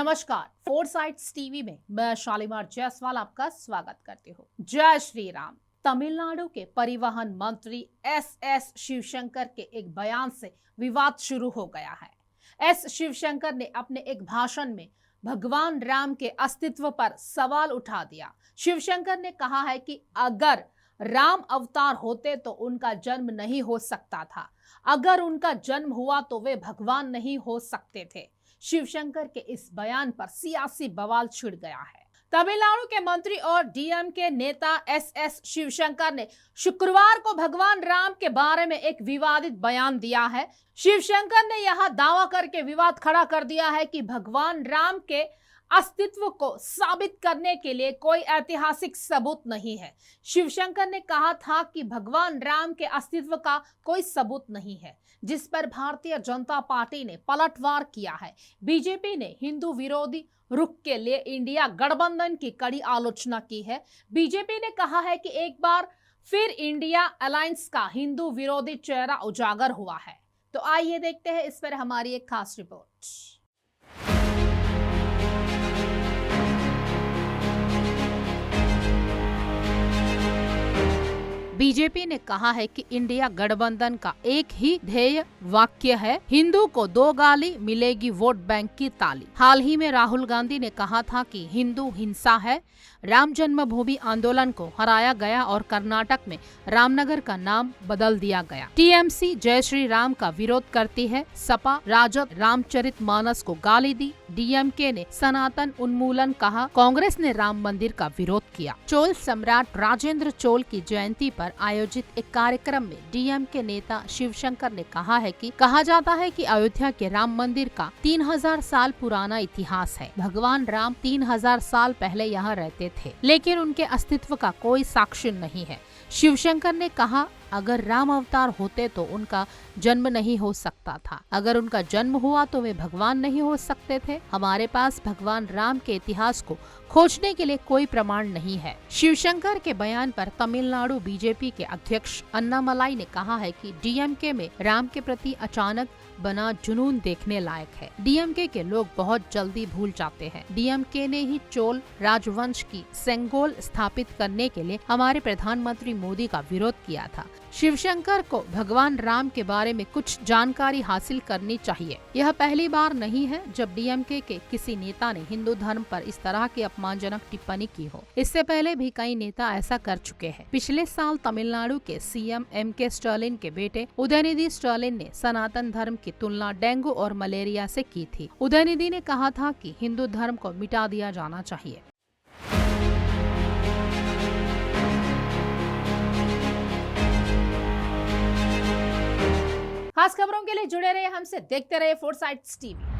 नमस्कार, four sites TV में मैं शालीमार जायसवाल आपका स्वागत करती हूँ। जय श्री राम। तमिलनाडु के परिवहन मंत्री एस शिवशंकर के एक बयान से विवाद शुरू हो गया है। एस शिवशंकर ने अपने एक भाषण में भगवान राम के अस्तित्व पर सवाल उठा दिया। शिवशंकर ने कहा है कि अगर राम अवतार होते तो उनका जन्म नहीं हो सकता था, अगर उनका जन्म हुआ तो वे भगवान नहीं हो सकते थे। शिवशंकर के इस बयान पर सियासी बवाल छिड़ गया है। तमिलनाडु के मंत्री और डीएमके नेता एस शिवशंकर ने शुक्रवार को भगवान राम के बारे में एक विवादित बयान दिया है। शिवशंकर ने यह दावा करके विवाद खड़ा कर दिया है कि भगवान राम के अस्तित्व को साबित करने के लिए कोई ऐतिहासिक सबूत नहीं है। शिवशंकर ने कहा था कि भगवान राम के अस्तित्व का कोई सबूत नहीं है, जिस पर भारतीय जनता पार्टी ने पलटवार किया है। बीजेपी ने हिंदू विरोधी रुख के लिए इंडिया गठबंधन की कड़ी आलोचना की है। बीजेपी ने कहा है कि एक बार फिर इंडिया अलायंस का हिंदू विरोधी चेहरा उजागर हुआ है। तो आइए देखते हैं इस पर हमारी एक खास रिपोर्ट। बीजेपी ने कहा है कि इंडिया गठबंधन का एक ही ध्येय वाक्य है, हिंदू को दो गाली मिलेगी वोट बैंक की ताली। हाल ही में राहुल गांधी ने कहा था कि हिंदू हिंसा है। राम जन्मभूमि आंदोलन को हराया गया और कर्नाटक में रामनगर का नाम बदल दिया गया। टीएमसी जय श्री राम का विरोध करती है। सपा राजद रामचरितमानस को गाली दी। डीएमके ने सनातन उन्मूलन कहा। कांग्रेस ने राम मंदिर का विरोध किया। चोल सम्राट राजेंद्र चोल की जयंती पर आयोजित एक कार्यक्रम में डीएमके नेता शिवशंकर ने कहा है कि कहा जाता है कि अयोध्या के राम मंदिर का 3000 साल पुराना इतिहास है। भगवान राम 3000 साल पहले यहाँ रहते थे, लेकिन उनके अस्तित्व का कोई साक्ष्य नहीं है। शिवशंकर ने कहा, अगर राम अवतार होते तो उनका जन्म नहीं हो सकता था, अगर उनका जन्म हुआ तो वे भगवान नहीं हो सकते थे। हमारे पास भगवान राम के इतिहास को खोजने के लिए कोई प्रमाण नहीं है। शिवशंकर के बयान पर तमिलनाडु बीजेपी के अध्यक्ष अन्नामलाई ने कहा है कि डीएमके में राम के प्रति अचानक बना जुनून देखने लायक है। डीएमके के लोग बहुत जल्दी भूल जाते हैं। डीएमके ने ही चोल राजवंश की सेंगोल स्थापित करने के लिए हमारे प्रधानमंत्री मोदी का विरोध किया था। शिवशंकर को भगवान राम के बारे में कुछ जानकारी हासिल करनी चाहिए। यह पहली बार नहीं है जब डीएमके के किसी नेता ने हिंदू धर्म पर इस तरह की अपमानजनक टिप्पणी की हो। इससे पहले भी कई नेता ऐसा कर चुके हैं। पिछले साल तमिलनाडु के सीएम एमके स्टालिन के बेटे उदयनिधि स्टालिन ने सनातन धर्म की तुलना डेंगू और मलेरिया से की थी। उदयनिधि ने कहा था कि हिंदू धर्म को मिटा दिया जाना चाहिए। खास खबरों के लिए जुड़े रहे हमसे, देखते रहे फोर साइट्स टीवी।